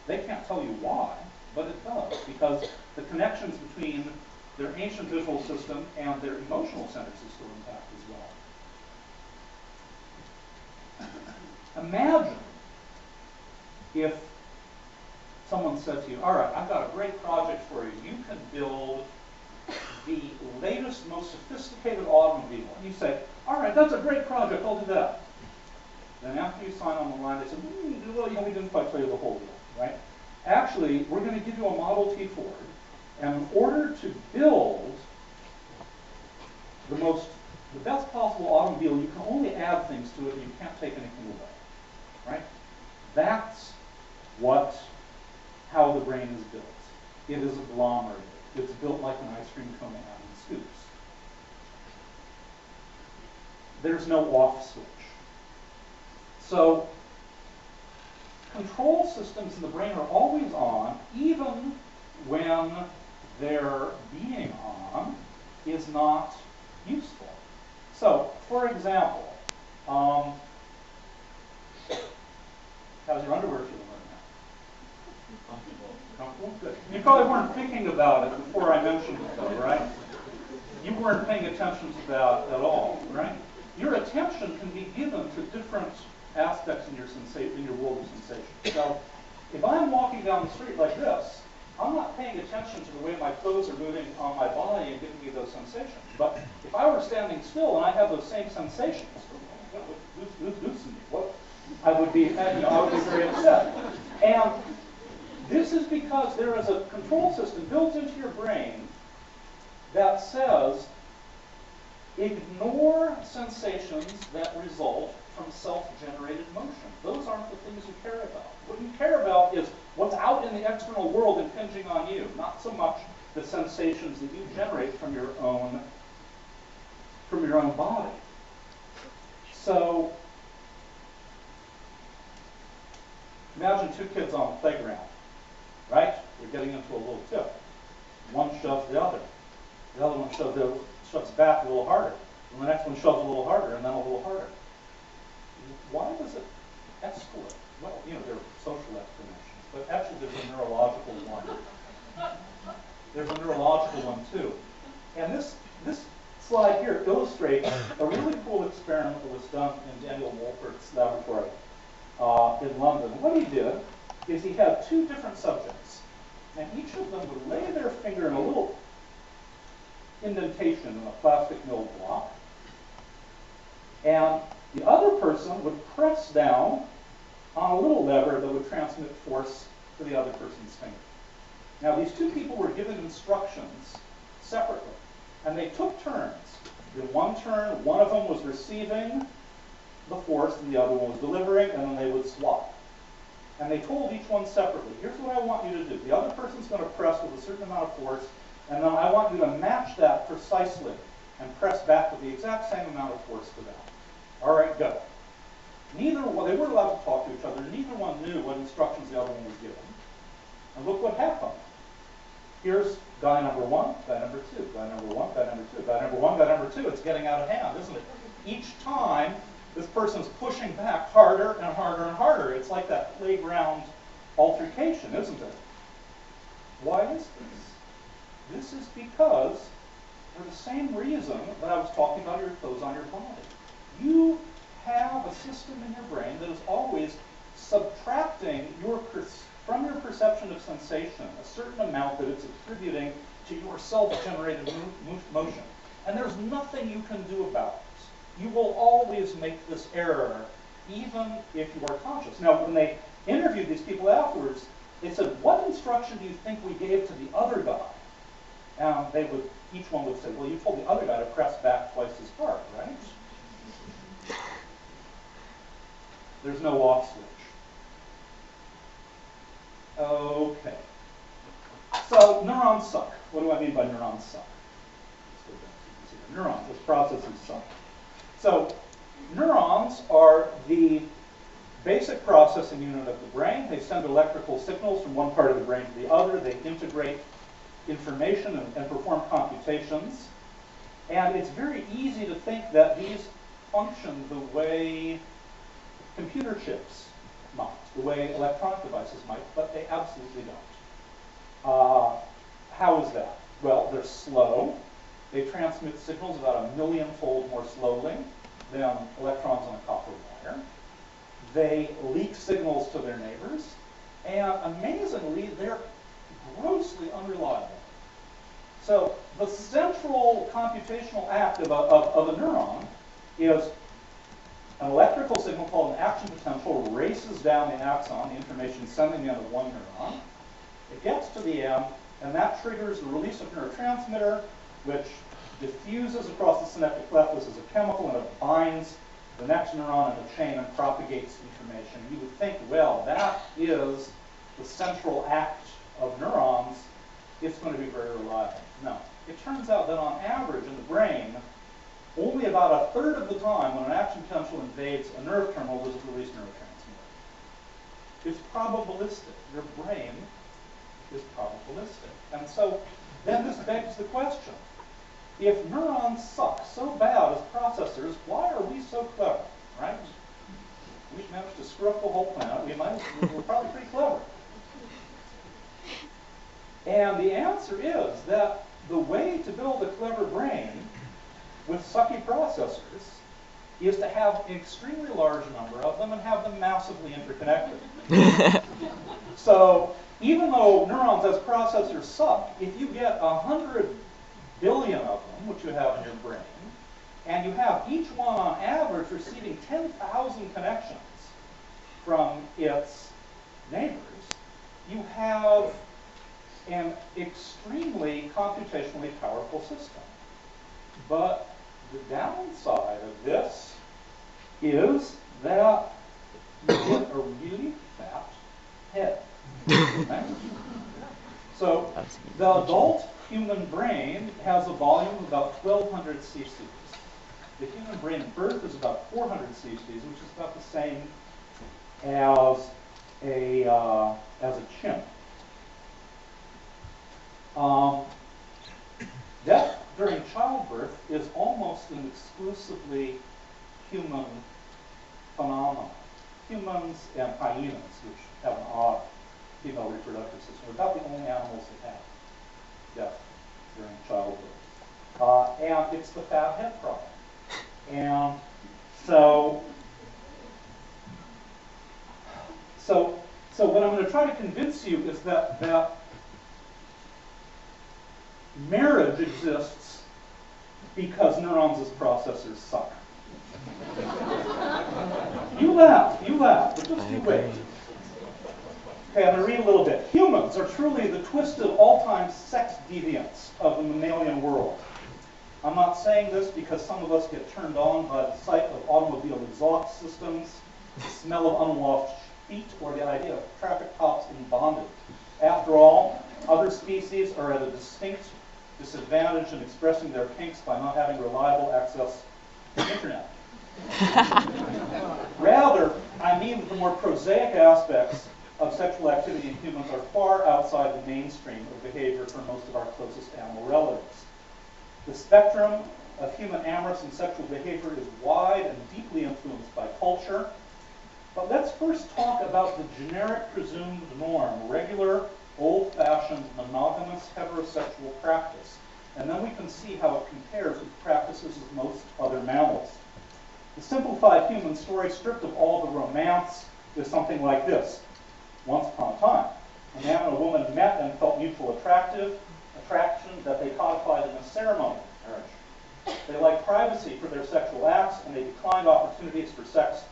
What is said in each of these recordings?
They can't tell you why, but it does, because the connections between their ancient visual system and their emotional centers is still intact as well. Imagine if someone said to you, all right, I've got a great project for you. You can build the latest, most sophisticated automobile. And you say, all right, that's a great project, I'll do that. Then after you sign on the line, they say, well, we didn't quite tell you the whole deal, right? Actually, we're going to give you a Model T Ford, and in order to build the best possible automobile, you can only add things to it, and you can't take anything away, right? That's how the brain is built. It is agglomerated. It's built like an ice cream cone adding scoops. There's no off switch. So control systems in the brain are always on, even when their being on is not useful. So, for example, how's your underwear feeling right now? Comfortable? Good. You probably weren't thinking about it before I mentioned it, though, right? You weren't paying attention to that at all, right? Your attention can be given to different aspects in your world of sensation. So, if I'm walking down the street like this, I'm not paying attention to the way my clothes are moving on my body and giving me those sensations. But if I were standing still and I have those same sensations, loosen me, what? I would be very upset. And this is because there is a control system built into your brain that says, ignore sensations that result from self-generated motion. Those aren't the things you care about. What you care about is what's out in the external world impinging on you, not so much the sensations that you generate from your own body. So, imagine two kids on the playground, right? They're getting into a little tiff. One shoves the other. The other one shoves back a little harder. And the next one shoves a little harder, and then a little harder. Why does it escalate? Well, there are social explanations, but actually there's a neurological one. There's a neurological one too. And this slide here illustrates a really cool experiment that was done in Daniel Wolpert's laboratory in London. What he did is he had two different subjects, and each of them would lay their finger in a little indentation in a plastic mill block, and the other person would press down on a little lever that would transmit force to the other person's finger. Now, these two people were given instructions separately, and they took turns. In one turn, one of them was receiving the force, and the other one was delivering, and then they would swap. And they told each one separately, here's what I want you to do. The other person's going to press with a certain amount of force, and then I want you to match that precisely and press back with the exact same amount of force to that. All right, go. They weren't allowed to talk to each other. Neither one knew what instructions the other one was given. And look what happened. Here's guy number one, guy number two, guy number one, guy number two, guy number one, guy number two. It's getting out of hand, isn't it? Each time, this person's pushing back harder and harder and harder. It's like that playground altercation, isn't it? Why is this? This is because, for the same reason that I was talking about your clothes on your body. You have a system in your brain that is always subtracting from your perception of sensation a certain amount that it's attributing to your self-generated motion. And there's nothing you can do about it. You will always make this error, even if you are conscious. Now, when they interviewed these people afterwards, they said, what instruction do you think we gave to the other guy? And each one would say, well, you told the other guy to press back twice as hard, right? There's no off switch. Okay. So neurons suck. What do I mean by neurons suck? Let's go back so you can see the neurons. Those processes suck. So neurons are the basic processing unit of the brain. They send electrical signals from one part of the brain to the other. They integrate information and perform computations. And it's very easy to think that these function the way computer chips might, the way electronic devices might, but they absolutely don't. How is that? Well, they're slow. They transmit signals about 1,000,000-fold more slowly than electrons on a copper wire. They leak signals to their neighbors, and amazingly, they're grossly unreliable. So the central computational act of a neuron is an electrical signal called an action potential races down the axon, the information sending the end of one neuron. It gets to the end, and that triggers the release of neurotransmitter, which diffuses across the synaptic cleft. This is a chemical, and it binds the next neuron in the chain and propagates information. You would think, well, that is the central act of neurons. It's going to be very reliable. No. It turns out that on average in the brain, only about 1/3 of the time when an action potential invades a nerve terminal does it release neurotransmitter. It's probabilistic. Your brain is probabilistic. And so then this begs the question. If neurons suck so bad as processors, why are we so clever, right? We've managed to screw up the whole planet. We're probably pretty clever. And the answer is that the way to build a clever brain with sucky processors is to have an extremely large number of them and have them massively interconnected. So even though neurons as processors suck, if you get 100 billion of them, which you have in your brain, and you have each one on average receiving 10,000 connections from its neighbors, you have an extremely computationally powerful system. But the downside of this is that you get a really fat head. Okay? So the adult human brain has a volume of about 1,200 cc's. The human brain at birth is about 400 cc's, which is about the same as a chimp. Death during childbirth is almost an exclusively human phenomenon. Humans and hyenas, which have an odd female reproductive system, are about the only animals that have death during childbirth. And it's the fat head problem. And so what I'm going to try to convince you is that marriage exists because neurons as processors suck. You laugh, but just you wait. Okay, I'm going to read a little bit. Humans are truly the twisted, all-time sex deviants of the mammalian world. I'm not saying this because some of us get turned on by the sight of automobile exhaust systems, the smell of unwashed feet, or the idea of traffic cops in bondage. After all, other species are at a distinct disadvantage in expressing their kinks by not having reliable access to the internet. Rather, I mean that the more prosaic aspects of sexual activity in humans are far outside the mainstream of behavior for most of our closest animal relatives. The spectrum of human amorous and sexual behavior is wide and deeply influenced by culture. But let's first talk about the generic presumed norm, regular, old-fashioned, monogamous, heterosexual practice. And then we can see how it compares with practices of most other mammals. The simplified human story, stripped of all the romance, is something like this. Once upon a time, a man and a woman met and felt mutual attraction that they codified in a ceremony of marriage. They liked privacy for their sexual acts, and they declined opportunities for sex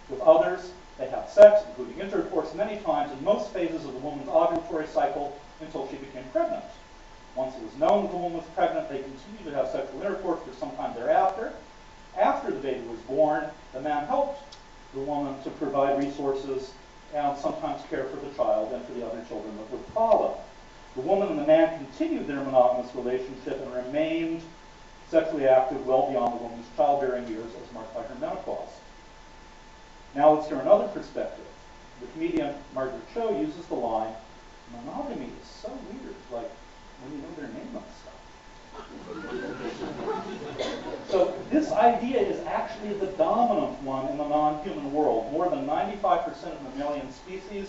with others. They had sex, including intercourse, many times in most phases of the woman's ovulatory cycle until she became pregnant. Once it was known that the woman was pregnant, they continued to have sexual intercourse for some time thereafter. After the baby was born, the man helped the woman to provide resources and sometimes care for the child and for the other children that would follow. The woman and the man continued their monogamous relationship and remained sexually active well beyond the woman's childbearing years as marked by her menopause. Now let's hear another perspective. The comedian Margaret Cho uses the line, monogamy is so weird, like when you know their name and stuff. So This idea is actually the dominant one in the non-human world. More than 95% of mammalian species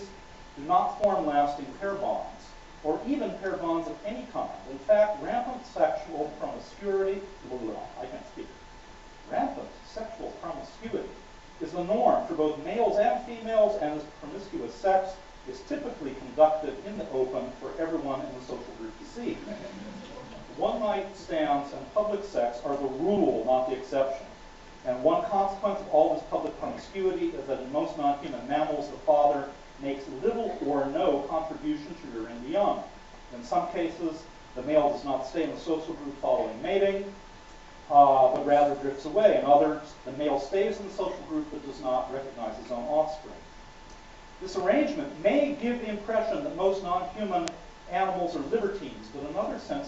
do not form lasting pair bonds, or even pair bonds of any kind. In fact, rampant sexual promiscuity, rampant sexual promiscuity is the norm for both males and females, and this promiscuous sex is typically conducted in the open for everyone in the social group to see. One-night stands and public sex are the rule, not the exception. And one consequence of all this public promiscuity is that in most non-human mammals, the father makes little or no contribution to rearing the young. In some cases, the male does not stay in the social group following mating, but rather drifts away. In others, the male stays in the social group but does not recognize his own offspring. This arrangement may give the impression that most non-human animals are libertines, but in another sense,